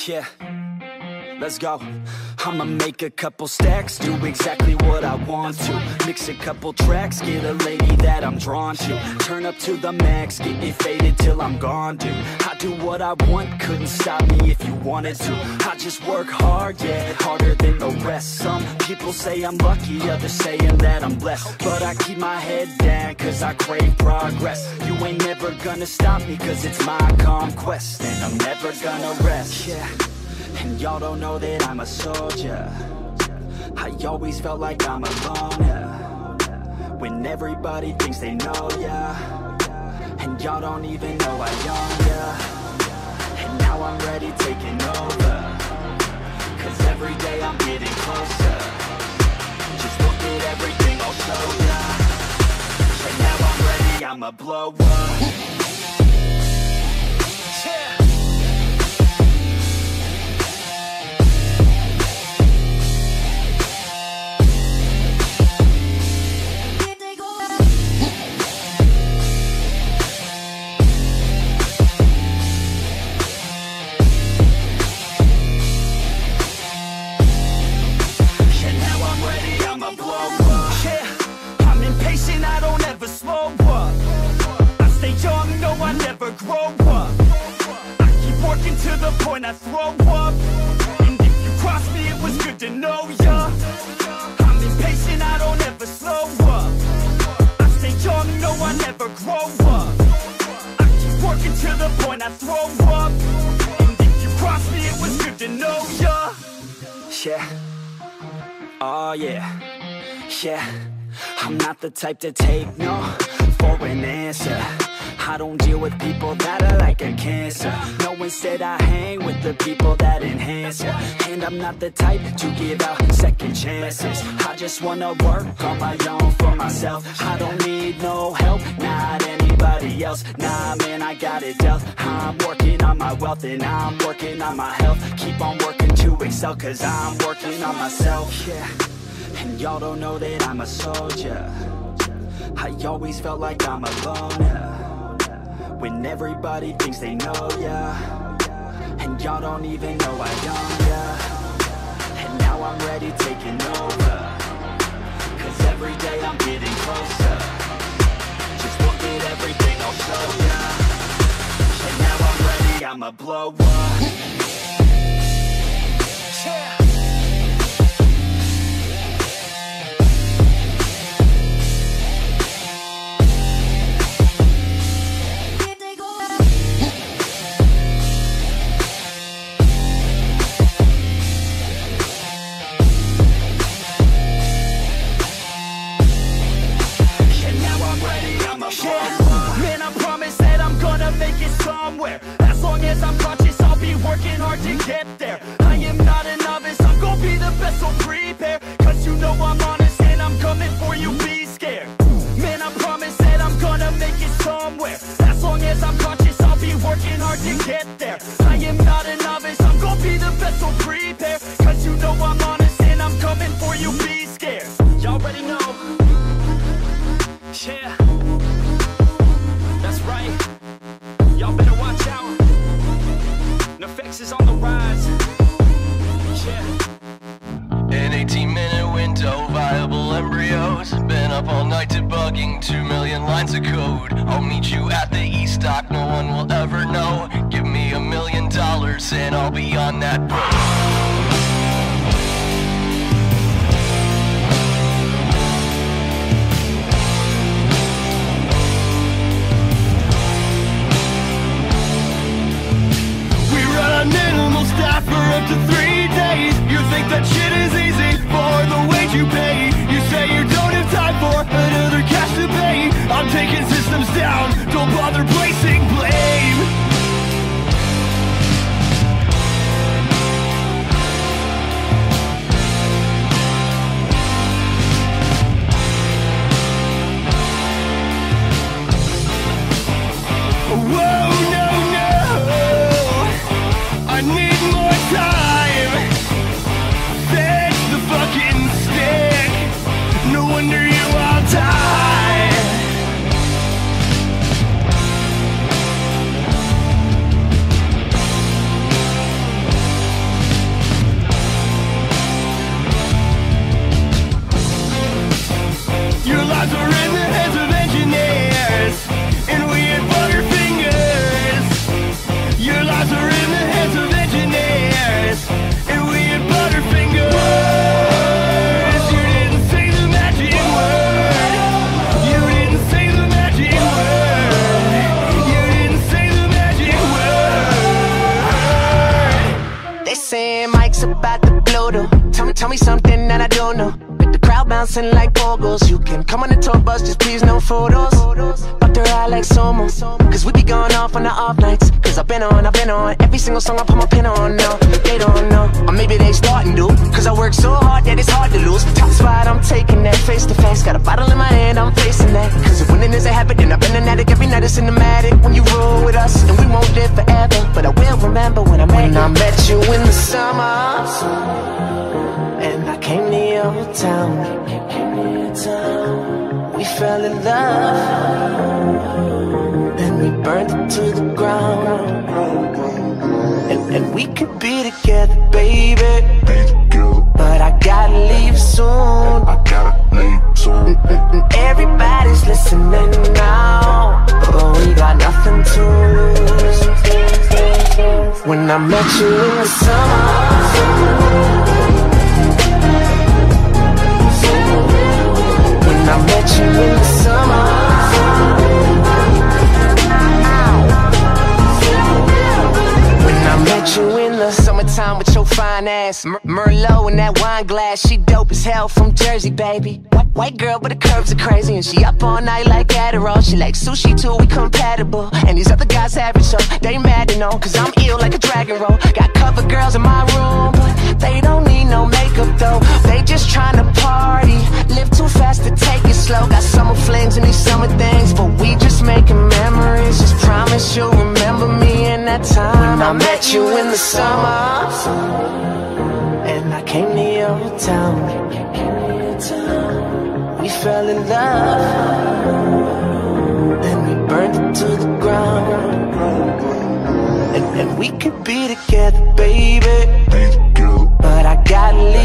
Yeah, let's go. I'ma make a couple stacks, do exactly what I want to. Mix a couple tracks, get a lady that I'm drawn to. Turn up to the max, get me faded till I'm gone, dude. I do what I want, couldn't stop me if you wanted to. I just work hard, yeah, harder than the rest. Some people say I'm lucky, others saying that I'm blessed. But I keep my head down, cause I crave progress. You ain't never gonna stop me, cause it's my conquest. And I'm never gonna rest, yeah. And y'all don't know that I'm a soldier. I always felt like I'm alone, yeah. When everybody thinks they know, yeah. And y'all don't even know I own, yeah. And now I'm ready taking over, cause every day I'm getting closer. Just look at everything I'll show ya. And now I'm ready, I'ma blow up. Yeah. To the point I throw up. And if you cross me, it was good to know ya. I'm impatient, I don't ever slow up. I stay young, no, I never grow up. I keep working to the point I throw up. And if you cross me, it was good to know ya. Yeah. Oh yeah. Yeah. I'm not the type to take no for an answer. I don't deal with people that are like a cancer. No, instead I hang with the people that enhance ya. And I'm not the type to give out second chances. I just wanna work on my own for myself. I don't need no help, not anybody else. Nah, man, I got it dealt. I'm working on my wealth and I'm working on my health. Keep on working to excel, cause I'm working on myself. Yeah, and y'all don't know that I'm a soldier. I always felt like I'm alone, yeah. When everybody thinks they know, yeah. And y'all don't even know I own, yeah. And now I'm ready taking over, cause every day I'm getting closer. Just look at everything I'll show ya. And now I'm ready, I'ma blow up. Yeah. Somewhere. As long as I'm conscious, I'll be working hard to get there. I am not a novice, I'm gonna be the best, so prepare. Cause you know I'm honest and I'm coming for you, be scared. Man, I promise that I'm gonna make it somewhere. As long as I'm conscious, I'll be working hard to get there. I am not a novice, I'm gonna be the best, so prepare. Cause you know I'm honest and I'm coming for you, be scared. Y'all already know. Yeah, that's right. Y'all better watch out. Neffex is on the rise. Yeah. An 18-minute window, viable embryos. Been up all night debugging 2 million lines of code. I'll meet you at the E-Stock, no one will ever know. Give me $1 million and I'll be on that boat. Minimal staff for up to 3 days. You think that shit is easy for the wage you pay. You say you don't have time for another cash to pay. I'm taking systems down, don't bother placing blame. Whoa, no, no, I need more time. tell me something that I don't know. Make the crowd bouncing like pogos. You can come on the tour bus, just please no photos. But they're out like Somo, cause we be going off on the off nights. Cause I've been on every single song I put my pin on now. They don't know, or maybe they starting to. Cause I work so hard that it's hard to lose. Top spot, I'm taking that face to face. Got a bottle in my hand, I'm facing that. Cause if winning is a habit, then I've been an addict. Every night it's cinematic when you roll with us. And we won't live forever, but I will remember when I met you in the summer. And I came to your town. We fell in love, and we burned it to the ground. And we could be together, baby. But I gotta leave soon. Everybody's listening now, but we got nothing to lose. When I met you in the summer, I met you in the summer. When I met you in the summertime with your fine ass, Merlot in that wine glass. She dope as hell from Jersey, baby. White girl, but the curves are crazy. And she up all night like Adderall. She like sushi too, we compatible. And these other guys average, so they mad to know. Cause I'm ill like a dragon roll. Got cover girls in my room, but they don't need no makeup though. They just tryna party, live too fast to take it slow. Got summer flings and these summer things, but we just making memories. Just promise you'll remember me in that time when I met you in the summer. And I came to your town. We fell in love, and we burned it to the ground. And we could be together, baby. But I gotta leave